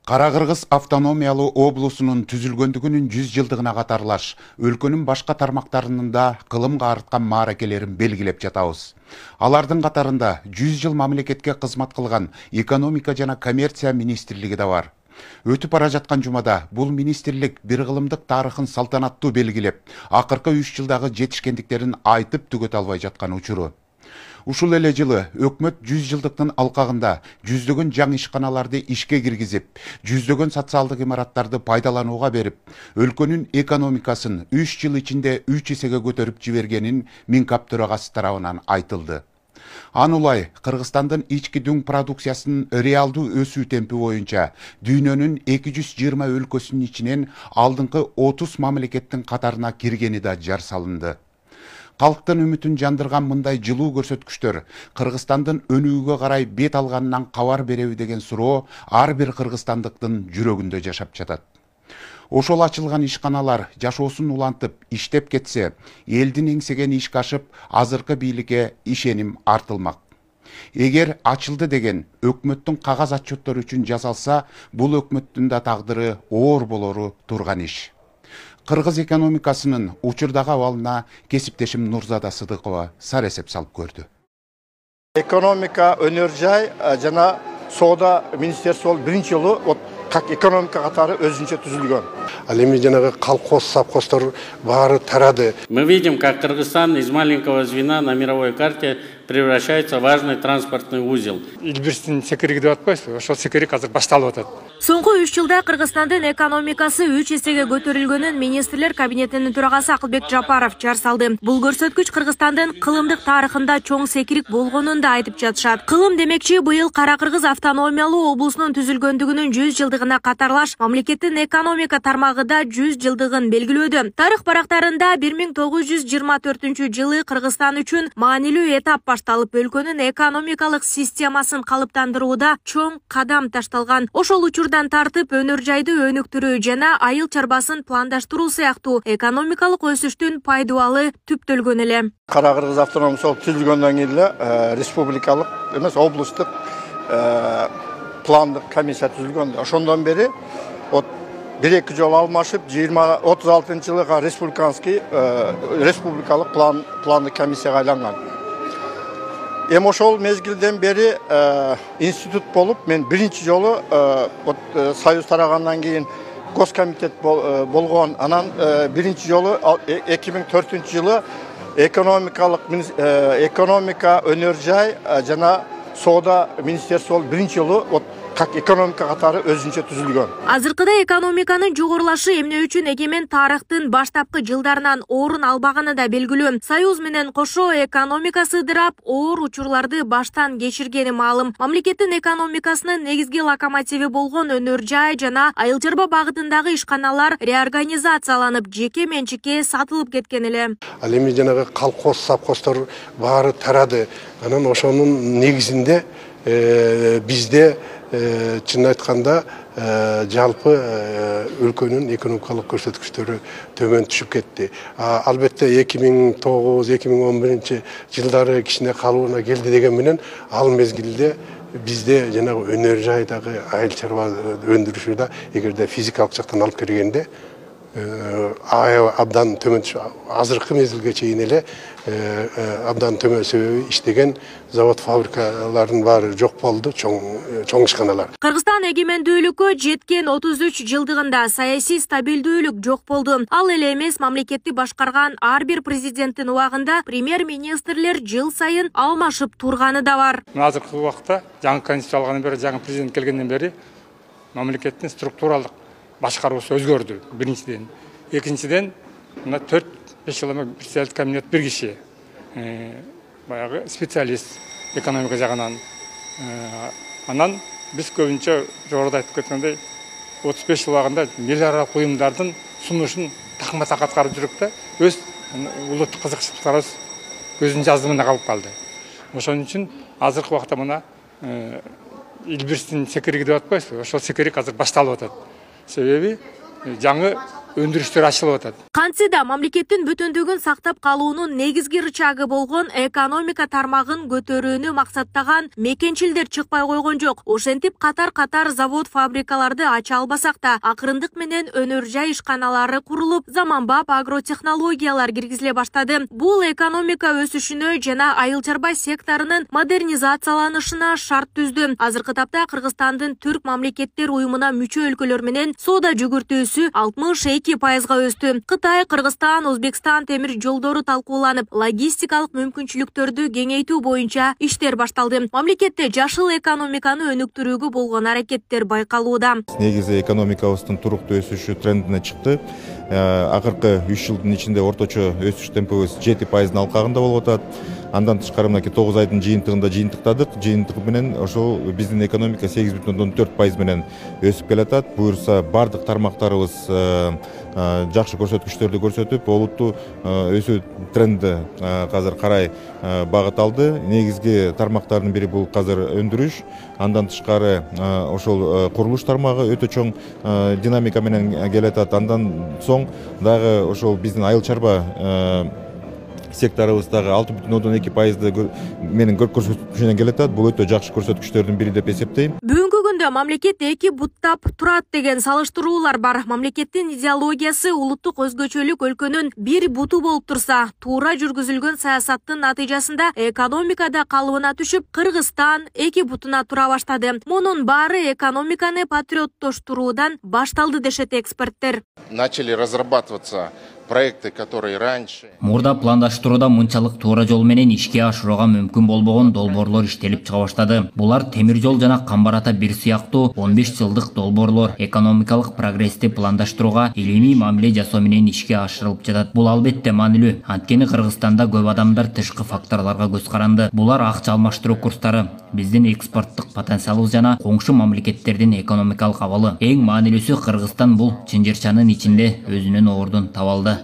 Кара-Кыргыз автономиялуу облусунун түзүлгөндүгүнүн 100 жылдыгына катарлаш өлкөнүн башка тармактарынын да кылымга арткан мааракелерин белгилеп жатабыз. Алардын катарында 100 жыл мамлекетке кызмат кылган экономика жана коммерция министрлиги да бар. Өтүп бара жаткан жумада бул министрлик бир кылымдык тарыхын салтанаттуу белгилеп, акыркы 3 жылдагы жетишкендиктерин айтып түгөтө албай жаткан учуру. Ушул эле жылы өкмөт 100 жылдыктын алкагында жүздөгөн жаңы ишканаларды ишке киргизип, жүздөгөн социалдык имараттарды пайдаланууга берип, өлкөнүн экономикасын 3 жыл ичинде 3 эсеге көтөрүп жибергенин Минкап төрагасы тарабынан айтылды. Анулай Кыргызстандын ички дүң продукциясынын реалдуу өсүү темпи боюнча дүйнөнүн 220 өлкөсүнүн ичинен алдыңкы 30 мамлекеттин катарына киргени да жар салынды. Халктын үмүтүн жандырган мындай жылуу көрсөткүчтөр Кыргызстандын өнүүгө карай бет алганынан кабар береби деген суроо ар бир кыргызстандыктын жүрөгүндө жашап жатат. Ошол ачылган ишканалар жашоосун улантып, иштеп кетсе, элдин эңсеген ишке ашып, азыркы бийликке ишеним артылмак. Эгер ачылды деген өкмөттүн кагаз отчеттөру үчүн жасалса, бул өкмөттүн да тагдыры оор болору турган иш. Кыргыз экономикасынын учурдагы абалына кесиптешим Нурзада Сыдыкова сар эсеп салып көрдү. Экономика, өнөр жай жана соода министерство биринчи жолу как экономика катары өзүнчө түзүлгөн. Ал эми жанагы колхоз, совхоздор баары тарады. Мы видим, как Кыргызстан из маленького звена на мировой карте превращается в важный транспортный узел. Илбирстин секириги деп атпайсызбы? Ошол секирик азыр башталып атат. Соңку 3 жылда Кыргызстандын экономикасы 3 эсеге көтөрүлгөнүн министрлер кабинетинин төрагасы Акылбек Жапаров жар салды. Бул көрсөткүч Кыргызстандын кылымдык тарыхында чоң секирик болгонун да айтып жатышат. Кылым демекчи, быйыл Кара-Кыргыз автономиялуу облусунун түзүлгөндүгүнүн 100 жылдыгына катарлаш мамлекеттин экономика тармагында 100 жылдыгын белгилөөдө. Тарых барактарында 1924 жылы Кыргызстан үчүн маанилүү этап башталып, өлкөнүн экономикалык системасын калыптандырууда чоң кадам ташталган. Ошол учурдан тартып өнөр жайды өнүктүрүү жана айыл чарбасын пландаштыруу сыяктуу экономикалык өсүштүн пайдубалы түптөлгөн эле. Кара-Кыргыз автономиялуу түзүлгөндөн кийин эле республикалык эмес облустук пландык комиссия түзүлгөн. Ошондон бери 1-2 жолу алмашып 36-жылыга республикалык пландык комиссияга айланган. Эми ошол мезгилден бери институт болуп, мен биринчи жолу союз тарагандан кийин госкомитет болгон. Анан биринчи жолу 2004-жылы экономика, өнөр жай жана соода министерство биринчи жолу как экономика катары өзүнчө түзүлгөн. Азыркыда экономиканын жогорулашы эмне үчүн эгемен тарыхтын баштапкы жылдарынан орун албаганы да белгилүү. Союз менен кошо экономика сыдырап, оор учурларды баштан кечиргени маалым. Мамлекеттин экономикасынын негизги локомотиви болгон өнөр жай жана айыл чарба багытындагы ишканалар реорганизацияланып, жеке менчикке сатылып кеткен эле. Ал эми жанагы колхоз, совхоздор баары тарады. Анан ошонун негизинде бизде чын айтканда жалпы өлкөнүн экономикалык көрсөткүчтөрү төмөн түшүп кетти. Албетте 2009-2011 жылдары кичине калыбына келди деген менен ал мезгилде бизде жанагы өнөр жайдагы айыл чарба өндүрүшү да эгерде физикалык жактан алып келгенде абдан төмөн азыркы мезгилге чейин эле абдан төмөн себеби иштеген завод фабрикалардын баары жок болду, чоң ишканалар. Кыргызстан эгемендүүлүккө жеткен 33 жылдыгында саясий стабилдүүлүк жок болду. Ал эле эмес, мамлекетти башкарган ар бир президенттин убагында премьер-министрлер жыл сайын алмашып турганы да бар. Азыркы убакта жаңы конституция алгандан бери, жаңы президент келгенден бери мамлекеттин структуралык башкаруусу өзгөрдү. Биринчиден, экинчиден, мына 4-5 жылда председатель кабинет бир киши, баягы специалист экономика жагынан. Анан биз көбүнчө жогоруда айтып кеткендей 35 жыл убагында миллиарддык уюмдардын сунушун такма-так аткарып жүрүп да, өз улуттук кызыкчылыктарыбыз көздүн жаздымында калып калды. Ошон үчүн азыркы убакта мына Илбирстин секириги деп атпайсызбы? Ошол секирик азыр башталып атат. Себеби жаңы өндүрүштөр ачылып атат. Кантсе да мамлекеттин бүтүндүгүн сактап калуунун негизги рычагы болгон экономика тармагын көтөрүүнү максаттаган мекенчилдер чыкпай койгон жок. Ошентип катар завод фабрикаларды ача албасак да, акырындык менен өнөр жай ишканалары курулуп, заманбап агротехнологиялар киргизиле баштады. Бул экономика өсүшүнө жана айыл чарба секторунун модернизацияланышына шарт түздү. Азыркы тапта Кыргызстандын Түрк мамлекеттер уюмуна мүчө өлкөлөр менен соода жүгүртүүсү 62%га өстү. Кытай, Кыргызстан, Өзбекстан темир жолдору талкууланып, логистикалык мүмкүнчүлүктөрдү кеңейтүү боюнча иштер башталды. Мамлекетте жашыл экономиканы өнүктүрүүгө болгон аракеттер байкалууда. Негизи экономикабыздын туруктуу өсүшү трендине чыкты. Акыркы 3 жылдын ичинде орточо өсүш темпибиз 7%-дын алкагында болуп атат. Андан тышкары мынакей 9 айдын жыйынтыгында жыйынтыктадык. Жыйынтык менен ошол биздин экономика 8,4% менен өсүп келатат. Буюрса бардык тармактарыбыз жакшы көрсөткүчтөрдү көрсөтүп, олуттуу өсүү тренди азыр карай багыт алды. Негизги тармактардын бири бул азыр өндүрүш. Андан тышкары ошол курулуш тармагы өтө чоң динамика менен келатат. Андан соң дагы ошол биздин айыл чарба секторубуздагы 6,2% менен көрсөткүчүнөн келатат. Бул өтө жакшы көрсөткүчтөрдүн бири деп эсептейм. Бүгүнкү күндө мамлекет эки буттап турат деген салыштыруулар бар. Мамлекеттин идеологиясы улуттук өзгөчөлүк өлкөнүн бир буту болуп турса, туура жүргүзүлгөн саясаттын натыйжасында экономикада калыбына түшүп, Кыргызстан эки бутуна тура баштады. Мунун баары экономиканы патриоттоштуруудан башталды дешет эксперттер. Начали разрабатываться проекты, которые раньше. Мурда пландаштырууда мынчалык туура жол менен ишке ашырууга мүмкүн болбогон долбоорлор иштелип чыга баштады. Булар темир жол жана Камбар ата бир сыяктуу 15 жылдык долбоорлор экономикалык прогрессти пландаштырууга илимий мамиле жасоо менен ишке ашырылып жатат. Бул албетте маанилүү. Анткени Кыргызстанда көп адамдар тышкы факторлорго көз каранды. Булар акча алмаштыруу курстары, биздин экспорттук потенциалыбыз жана коңшу мамлекеттердин экономикалык абалы. Эң маанилүүсү Кыргызстан бул чынжырчанын ичинде өзүнүн ордун таба алды.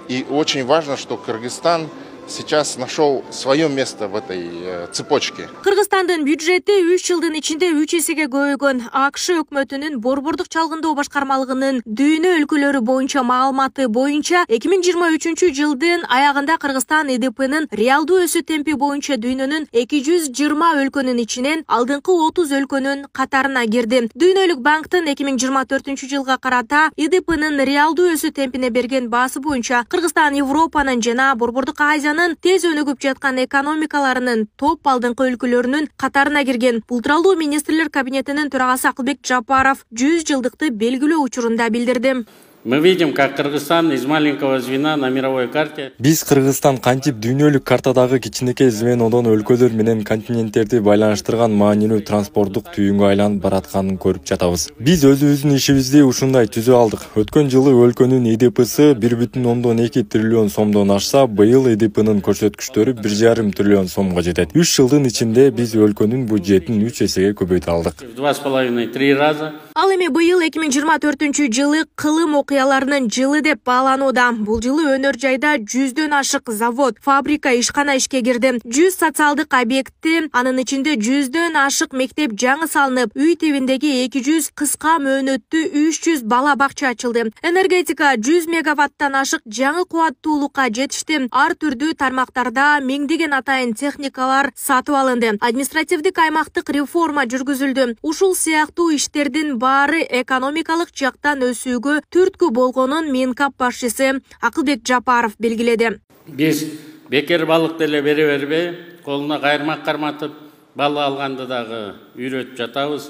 И очень важно, что Кыргызстан сейчас нашел свое место в этой цепочке. Кыргызстандын бюджети 3 жылдын ичинде 3 эсеге көбөйгөн. АКШ өкмөтүнүн борбордук чалгындоо башкармалыгынын дүйнө өлкөлөрү боюнча маалыматы боюнча 2023 жылдын аягында Кыргызстан ИДПнын реалдуу өсүү темпи боюнча дүйнөнүн 220 өлкөнүн ичинен алдыңкы 30 өлкөнүн катарына кирди. Дүйнөлүк банктын 2024 жылга карата ИДПнын реалдуу өсүү темпине берген баасы боюнча Кыргызстан Европанын жана борбордук Азиянын тез өнүгүп жаткан экономикаларынын топ алдыңкы өлкөлөрүнүн катарына кирген. Бул тууралуу министрлер кабинетинин төрагасы Акылбек Жапаров 100 жылдыкты белгилөө учурунда билдирди. Мы видим, как Кыргызстан из маленького звена на мировой карте. Биз Кыргызстан кантип дүйнөлүк картадагы кичинекей звенодон өлкөлөр менен континенттерди байланыштырган маанилүү транспорттук түйүнгө айланып баратканын көрүп жатабыз. Биз өзүбүздүн ишибизди ушундай түзө алдык. Өткөн жылы өлкөнүн ИДПсы 1,2 триллион сомдон ашса, быйыл ИДПнын көрсөткүчтөрү 1,5 триллион сомго жетет. 3 жылдын ичинде биз өлкөнүн бюджетин 3 эсеге көбөйтө алдык. 2,5-3 раза. Ал эми быйыл 2024 жылы кылым окуяларынын жылы деп бааланууда. Бул жылы өнөр жайда 100дөн ашык завод, фабрика, ишкана ишке кирди. 100 социалдык объекти, анын ичинде 100дөн ашык мектеп жаңы салынып, үй тибиндеги 200 кыска мөөнөттүү 300 бала бакча ачылды. Энергетика 100 мегаваттан ашык жаңы кубаттуулукка жетишти. Ар түрдүү тармактарда миңдеген атайын техникалар сатып алынды. Административдик аймактык реформа жүргүзүлдү. Ушул сыяктуу иштердин баары экономикалык жактан өсүүгө түрткү болгонун Минкап башчысы Акылбек Жапаров белгиледи. Биз бекер балык деле бере бербей, колуна кайырмак карматып, бала алганды дагы үйрөтүп жатабыз.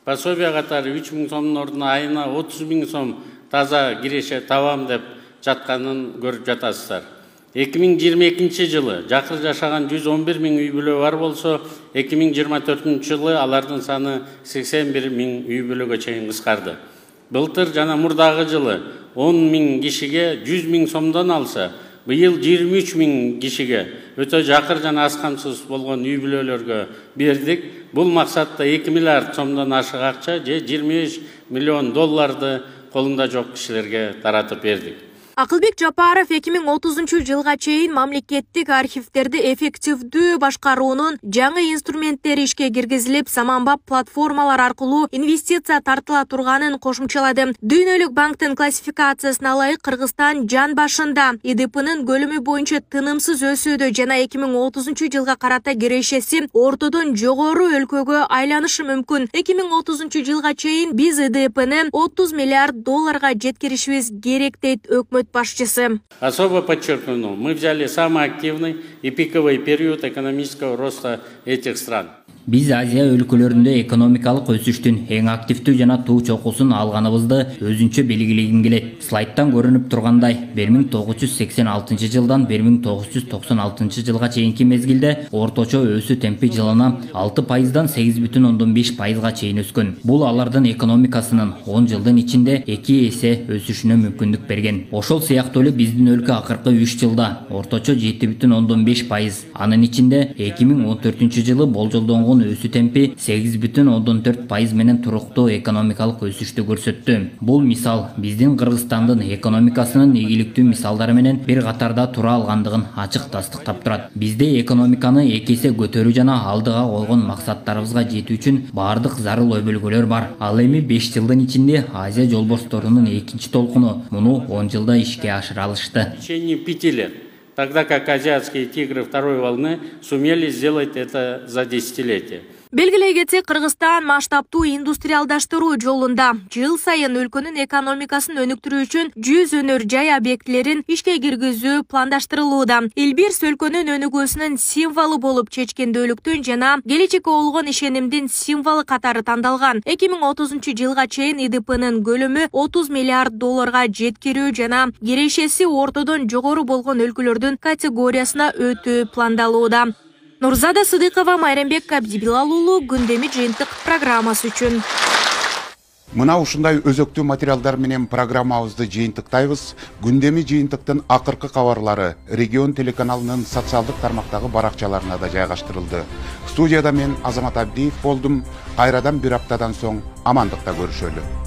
Пособие катары 3.000 сомдун ордуна айына 30.000 сом таза киреше табам деп жатканын көрүп жатасыздар. 2022 жылы жакыр жашаган 111.000 үй бүлө бар болсо, 2024 жылы алардын саны 81.000 үй бүлөгө чейин кыскарды. Былтыр жана мурдагы жылы 10.000 кишиге 100.000 сомдон алса, быйыл 23.000 кишиге өтө жакыр жана аз камсыз болгон үй бүлөлөргө бердик. Бул максатта 2 миллиард сомдон ашык акча же 25 миллион долларды колунда жок кишилерге таратып бердик. Акылбек Жапаров 2030-жылга чейин мамлекеттик архивтерди эффективдүү башкаруунун жаңы инструменттери ишке киргизилип, заманбап платформалар аркылуу инвестиция тартыла турганын кошумчалады. Дүйнөлүк банктын классификациясына ылайык Кыргызстан жан башында ИДПнын көлөмү боюнча тынымсыз өсүүдө жана 2030-жылга карата кирешеси ортодон жогору өлкөгө айланышы мүмкүн. 2030-жылга чейин биз ИДПны 30 миллиард долларга жеткиришибиз керек дейт өкмөт башчысы. Особо подчеркну, мы взяли самый активный и пиковый период экономического роста этих стран. Биз Азия өлкөлөрүндө экономикалык өсүштүн эң активдүү жана туу чокусун алганыбызды өзүнчө белгилегим келет. Слайдтан көрүнүп тургандай, 1986 жылдан 1996 жылга чейинки мезгилде орточо өсүү темпи жылына 6%дан 8,5%га чейин өскөн. Бул алардын экономикасынын 10 жылдын ичинде 2 эсе өсүшүнө мүмкүндүк берген. Ошол сыяктуу эле биздин өлкө акыркы 3 жылда орточо 7,5%, анын ичинде 2014 жылы болжолдонгон өсүү темпи 8,4% менен туруктуу экономикалык өсүштү көрсөттү. Бул мисал биздин Кыргызстандын экономикасынын ийгиликтүү мисалдары менен бир катарда тура алгандыгын ачык тастыктап турат. Бизде экономиканы 2 эсе көтөрүү жана алдыга койгон максаттарыбызга жетүү үчүн бардык зарыл өбөлгөлөр бар. Ал эми 5 жылдын ичинде Азия жолборсторунун экинчи толкуну муну 10 жылда ишке ашыра алышты. В течение 5 лет. Тогда как азиатские тигры второй волны сумели сделать это за десятилетие. Белгилей кетсек, Кыргызстан масштабтуу индустриалдаштыруу жолунда. Жыл сайын өлкөнүн экономикасын өнүктүрүү үчүн 100 өнөр жай объектилерин ишке киргизүү пландаштырылууда. Элбирс өлкөнүн өнүгүүсүнүн символу болуп чечкендүүлүктүн жана келечекке болгон ишенимдин символу катары тандалган. 2030 жылга чейин ИДПнын көлөмү 30 миллиард долларга жеткирүү жана кирешеси ортодон жогору болгон өлкөлөрдүн категориясына өтүү пландалууда. Нурзада Сыдыкова, Майрамбек Абдибилал уулу, Күндөмү жыйынтык программасы үчүн. Мына ушундай өзөктүү материалдар менен программабызды жыйынтыктайбыз. Күндөмү жыйынтыктын акыркы кабарлары Регион телеканалынын социалдык тармактагы баракчаларына да жайгаштырылды. Студияда мен Азамат Абдиев болдум. Кайрадан бир аптадан соң амандыкта көрүшөлү.